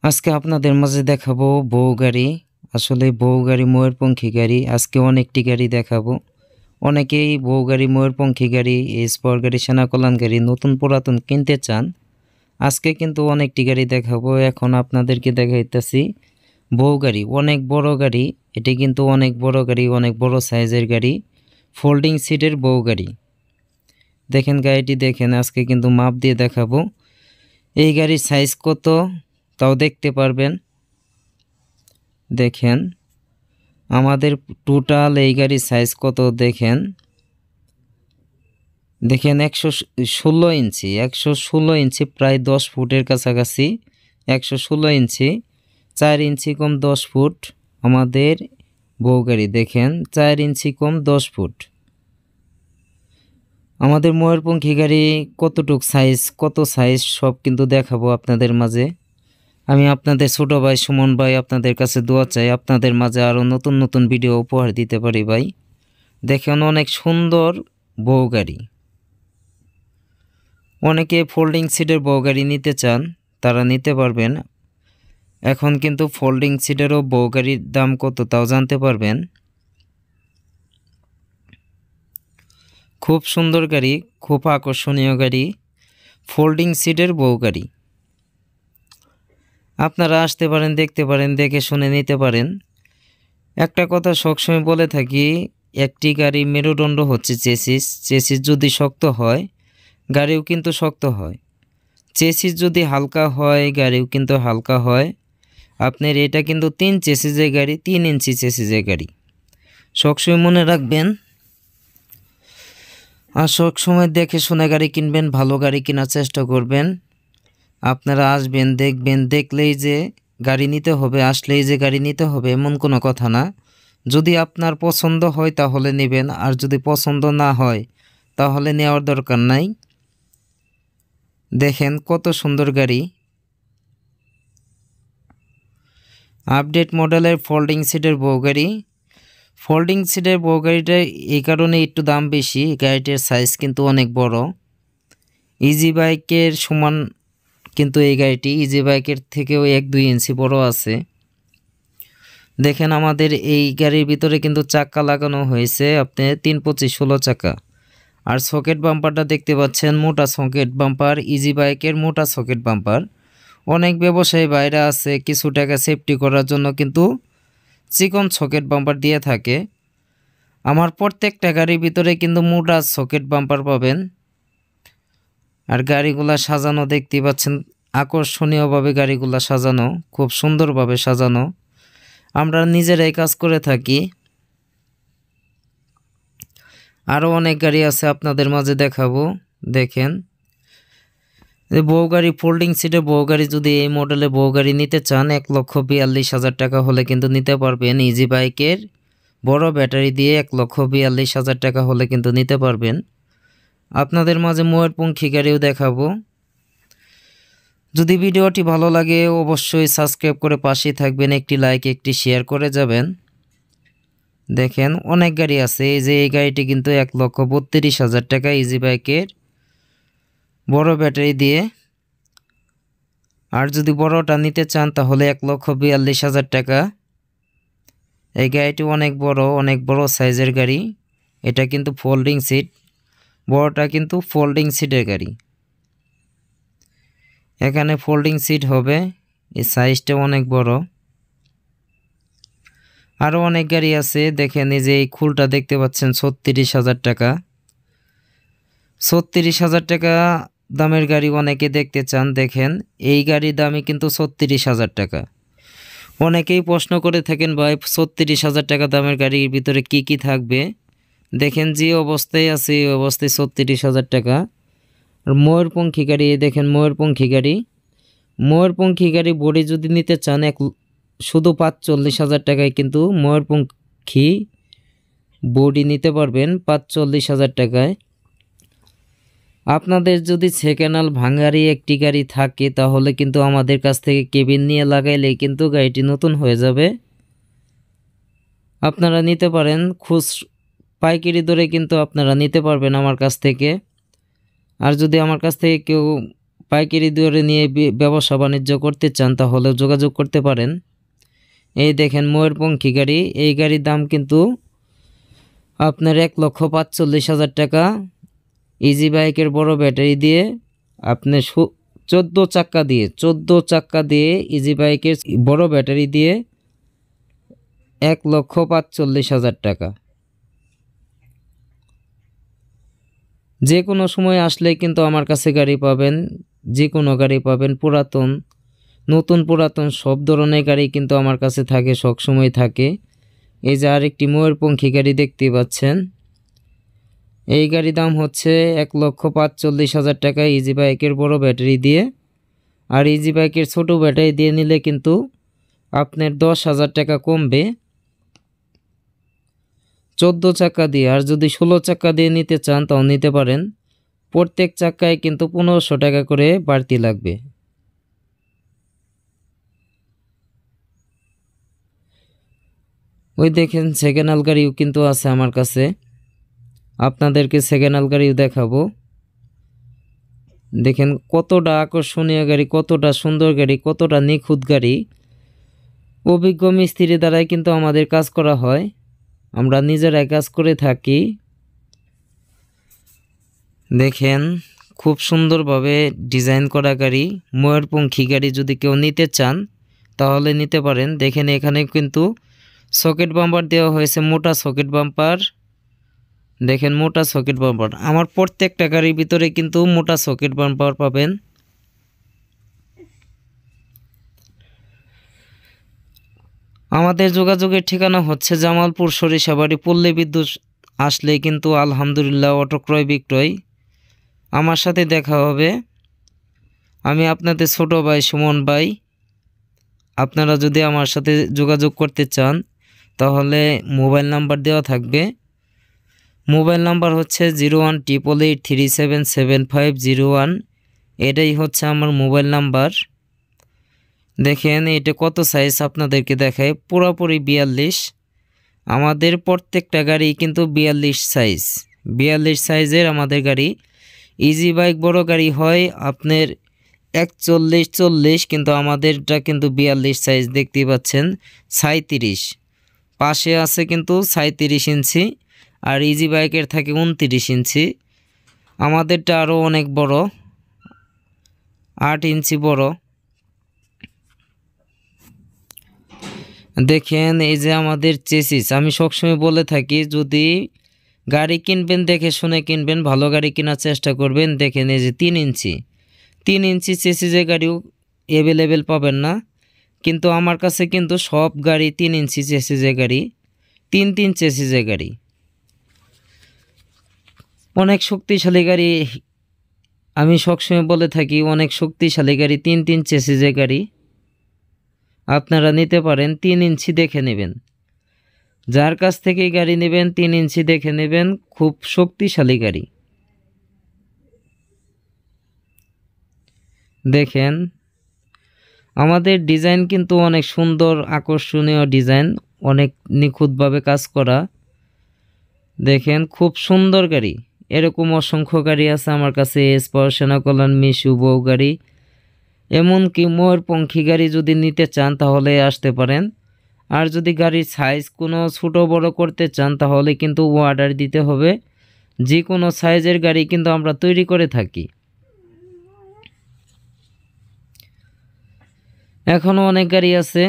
আজকে আপনাদের মাঝে দেখাবো বউ গাড়ি। আসলে বউ গাড়ি ময়ূরপঙ্খী গাড়ি। আজকে অনেকটি গাড়ি দেখাবো। অনেকেই বউ গাড়ি ময়ূরপঙ্খী গাড়ি স্পর গাড়ি সেনা কল্যাণ গাড়ি নতুন পুরাতন কিনতে চান। আজকে কিন্তু অনেকটি গাড়ি দেখাবো। এখন আপনাদেরকে দেখাইতেছি বউ গাড়ি, অনেক বড় গাড়ি। এটি কিন্তু অনেক বড় গাড়ি, অনেক বড় সাইজের গাড়ি, ফোল্ডিং সিটের বউ গাড়ি। দেখেন গাড়িটি দেখেন, আজকে কিন্তু মাপ দিয়ে দেখাবো। এই গাড়ির সাইজ কত তাও দেখতে পারবেন। দেখেন আমাদের টোটাল এই গাড়ির সাইজ কত দেখেন। দেখেন 116 ইঞ্চি, 116 ইঞ্চি, প্রায় 10 ফুটের কাছাকাছি। 116 ইঞ্চি, 4 ইঞ্চি কম 10 ফুট আমাদের বউ গাড়ি। দেখেন 4 ইঞ্চি কম 10 ফুট আমাদের ময়ূরপঙ্খী গাড়ি। কতটুক সাইজ, কত সাইজ সব কিন্তু দেখাবো আপনাদের মাঝে। আমি আপনাদের ছোট ভাই সুমন ভাই, আপনাদের কাছে দোয়া চাই আপনাদের মাঝে আরও নতুন নতুন ভিডিও উপহার দিতে পারি ভাই। দেখেন অনেক সুন্দর বউ গাড়ি। অনেকে ফোল্ডিং সিটের বউ গাড়ি নিতে চান, তারা নিতে পারবেন। এখন কিন্তু ফোল্ডিং সিটেরও বউ গাড়ির দাম কত তাও জানতে পারবেন। খুব সুন্দর গাড়ি, খুব আকর্ষণীয় গাড়ি, ফোল্ডিং সিটের বউ গাড়ি। আপনারা আসতে পারেন, দেখতে পারেন, দেখে শুনে নিতে পারেন। একটা কথা সবসময় বলে থাকি, একটি গাড়ির মেরুদণ্ড হচ্ছে চেসিস। চেসিস যদি শক্ত হয় গাড়িও কিন্তু শক্ত হয়। চেসিস যদি হালকা হয় গাড়িও কিন্তু হালকা হয়। আপনার এটা কিন্তু 3 চেসিসের গাড়ি, 3 ইঞ্চি চেসিসের গাড়ি। সবসময় মনে রাখবেন আর সবসময় দেখে শুনে গাড়ি কিনবেন, ভালো গাড়ি কেনার চেষ্টা করবেন। আপনারা আসবেন, দেখবেন, দেখলেই যে গাড়ি নিতে হবে, আসলেই যে গাড়ি নিতে হবে এমন কোনো কথা না। যদি আপনার পছন্দ হয় তাহলে নেবেন, আর যদি পছন্দ না হয় তাহলে নেওয়ার দরকার নাই। দেখেন কত সুন্দর গাড়ি, আপডেট মডেলের ফোল্ডিং সিটের বউ গাড়ি। ফোল্ডিং সিটের বউ গাড়িটা এই কারণে একটু দাম বেশি, গাড়িটির সাইজ কিন্তু অনেক বড়। ইজি বাইকের সমান কিন্তু এই গাড়িটি ইজি বাইকের থেকেও 1-2 ইঞ্চি বড় আছে। দেখেন আমাদের এই গাড়ির ভিতরে কিন্তু চাকা লাগানো হয়েছে আপনি 3-25-16 চাকা। আর সকেট বাম্পারটা দেখতে পাচ্ছেন, মোটা সকেট বাম্পার, ইজি বাইকের মোটা সকেট বাম্পার। অনেক ব্যবসায়ী বাইরে আছে কিছু টাকা সেফটি করার জন্য কিন্তু চিকন সকেট বাম্পার দিয়ে থাকে। আমার প্রত্যেকটা গাড়ির ভিতরে কিন্তু মোটা সকেট বাম্পার পাবেন। আর গাড়িগুলা সাজানো দেখতে পাচ্ছেন, আকর্ষণীয়ভাবে গাড়িগুলা সাজানো, খুব সুন্দরভাবে সাজানো। আমরা নিজেরাই কাজ করে থাকি। আরও অনেক গাড়ি আছে আপনাদের মাঝে দেখাবো। দেখেন বউ গাড়ি, ফোল্ডিং সিটে বউ গাড়ি, যদি এই মডেলে বউ গাড়ি নিতে চান 1,42,000 টাকা হলে কিন্তু নিতে পারবেন। ইজি বাইকের বড় ব্যাটারি দিয়ে 1,42,000 টাকা হলে কিন্তু নিতে পারবেন। আপনাদের মাঝে ময়ূরপঙ্খী গাড়িও দেখাবো। যদি ভিডিওটি ভালো লাগে অবশ্যই সাবস্ক্রাইব করে পাশেই থাকবেন, একটি লাইক একটি শেয়ার করে যাবেন। দেখেন অনেক গাড়ি আছে। এই যে এই গাড়িটি কিন্তু 1,32,000 টাকা, ইজি বাইকের বড় ব্যাটারি দিয়ে। আর যদি বড়টা নিতে চান তাহলে 1,42,000 টাকা। এই গাড়িটি অনেক বড় সাইজের গাড়ি। এটা কিন্তু ফোল্ডিং সিট, বড়টা কিন্তু ফোল্ডিং সিটের গাড়ি। এখানে ফোল্ডিং সিট হবে, এই সাইজটা অনেক বড়। আরও অনেক গাড়ি আছে। দেখেন এই যে এই খুলটা দেখতে পাচ্ছেন 36,000 টাকা। 36,000 টাকা দামের গাড়ি অনেকে দেখতে চান। দেখেন এই গাড়ির দামই কিন্তু 36,000 টাকা। অনেকেই প্রশ্ন করে থাকেন ভাই 36,000 টাকা দামের গাড়ির ভিতরে কি কি থাকবে। দেখেন যে অবস্থায় আছে এই অবস্থায় 36,000 টাকা। আর ময়ূরপঙ্খী গাড়ি, দেখেন ময়ূরপঙ্খী গাড়ি। ময়ূরপঙ্খী গাড়ি বডি যদি নিতে চান শুধু 45,000 টাকায় কিন্তু ময়ূরপঙ্খী বডি নিতে পারবেন 45,000 টাকায়। আপনাদের যদি সেকেন্ড হ্যান্ড ভাঙারি একটি গাড়ি থাকে তাহলে কিন্তু আমাদের কাছ থেকে কেবিন নিয়ে লাগাইলেই কিন্তু গাড়িটি নতুন হয়ে যাবে। আপনারা নিতে পারেন, পাইকারি দরে কিন্তু আপনারা নিতে পারবেন আমার কাছ থেকে। আর যদি আমার কাছ থেকে কেউ পাইকারি দরে নিয়ে ব্যবসা বাণিজ্য করতে চান তাহলে যোগাযোগ করতে পারেন। এই দেখেন ময়ূরপঙ্খী গাড়ি, এই গাড়ির দাম কিন্তু আপনার 1,45,000 টাকা। ইজি বাইকের বড় ব্যাটারি দিয়ে আপনি 14 চাক্কা দিয়ে ইজি বাইকের বড় ব্যাটারি দিয়ে 1,45,000 টাকা। যে কোনো সময় আসলে কিন্তু আমার কাছে গাড়ি পাবেন, যে কোনো গাড়ি পাবেন, পুরাতন নতুন পুরাতন সব ধরনের গাড়ি কিন্তু আমার কাছে থাকে, সবসময় থাকে। এই যে আরেকটি ময়ূরপঙ্খী গাড়ি দেখতে পাচ্ছেন, এই গাড়ির দাম হচ্ছে 1,45,000 টাকা ইজি বাইকের বড় ব্যাটারি দিয়ে। আর ইজি বাইকের ছোট ব্যাটারি দিয়ে নিলে কিন্তু আপনার 10,000 টাকা কমবে 14 চাকা দিয়ে। আর যদি 16 চাকা দিয়ে নিতে চান তাও নিতে পারেন, প্রত্যেক চাকায় কিন্তু 1500 টাকা করে বাড়তি লাগবে। ওই দেখেন সেকেন্ড হ্যান্ড গাড়িও কিন্তু আছে আমার কাছে, আপনাদেরকে সেকেন্ড হ্যান্ড গাড়িও দেখাবো। দেখেন কতটা আকর্ষণীয় গাড়ি, কতটা সুন্দর গাড়ি, কতটা নিখুঁত গাড়ি। অভিজ্ঞ মিস্ত্রি দ্বারাই কিন্তু আমাদের কাজ করা হয়, আমরা নিজেরাই কাজ করে থাকি। দেখেন খুব সুন্দরভাবে ডিজাইন করা গাড়ি, ময়ূরপঙ্খী গাড়ি। যদি কেউ নিতে চান তাহলে নিতে পারেন। দেখেন এখানে কিন্তু সকেট বাম্পার দেওয়া হয়েছে, মোটা সকেট বাম্পার। দেখেন মোটা সকেট বাম্পার, আমার প্রত্যেকটা গাড়ির ভিতরে কিন্তু মোটা সকেট বাম্পার পাবেন। আমাদের যোগাযোগের ঠিকানা হচ্ছে জামালপুর সরিষাবাড়ি পল্লী বিদ্যুৎ। আসলে কিন্তু আলহামদুলিল্লাহ অটো ক্রয় বিক্রয় আমার সাথে দেখা হবে। আমি আপনাদের ছোট ভাই সুমন ভাই। আপনারা যদি আমার সাথে যোগাযোগ করতে চান তাহলে মোবাইল নাম্বার দেওয়া থাকবে। মোবাইল নাম্বার হচ্ছে 018883775001। এটাই হচ্ছে আমার মোবাইল নাম্বার। দেখেন এটা কত সাইজ আপনাদেরকে দেখায়, পুরোপুরি 42। আমাদের প্রত্যেকটা গাড়ি কিন্তু 42 সাইজ, 42 সাইজের আমাদের গাড়ি। ইজি বাইক বড় গাড়ি হয় আপনার 41-40, কিন্তু আমাদেরটা কিন্তু 42 সাইজ। দেখতেই পাচ্ছেন 37 পাশে আছে কিন্তু 37 ইঞ্চি, আর ইজি বাইকের থাকে 29 ইঞ্চি। আমাদেরটা আরও অনেক বড়, 8 ইঞ্চি বড়। দেখেন এই যে আমাদের চেসিস, আমি সবসময় বলে থাকি যদি গাড়ি কিনবেন দেখে শুনে কিনবেন, ভালো গাড়ি কেনার চেষ্টা করবেন। দেখেন এই যে 3 ইঞ্চি চেসিসের গাড়িও অ্যাভেলেবেল পাবেন না, কিন্তু আমার কাছে কিন্তু সব গাড়ি 3 ইঞ্চি চেসিসের গাড়ি, 3 চেসিসের গাড়ি। অনেক শক্তিশালী গাড়ি, আমি সবসময় বলে থাকি অনেক শক্তিশালী গাড়ি, 3 চেসিসের গাড়ি। আপনারা নিতে পারেন, 3 ইঞ্চি দেখে নেবেন। যার কাছ থেকে গাড়ি নেবেন 3 ইঞ্চি দেখে নেবেন, খুব শক্তিশালী গাড়ি। দেখেন আমাদের ডিজাইন কিন্তু অনেক সুন্দর, আকর্ষণীয় ডিজাইন, অনেক নিখুঁতভাবে কাজ করা। দেখেন খুব সুন্দর গাড়ি, এরকম অসংখ্য গাড়ি আছে আমার কাছে। এসপাওয়ার, সেনা কল্যাণ, মিশু, বউ গাড়ি, এমনকি ময়ূরপঙ্খী গাড়ি যদি নিতে চান তাহলে আসতে পারেন। আর যদি গাড়ির সাইজ কোনো ছোটো বড় করতে চান তাহলে কিন্তু অর্ডার দিতে হবে। যে কোনো সাইজের গাড়ি কিন্তু আমরা তৈরি করে থাকি। এখনও অনেক গাড়ি আছে।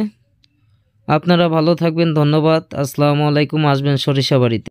আপনারা ভালো থাকবেন, ধন্যবাদ। আসসালামু আলাইকুম। আসবেন সরিষাবাড়িতে।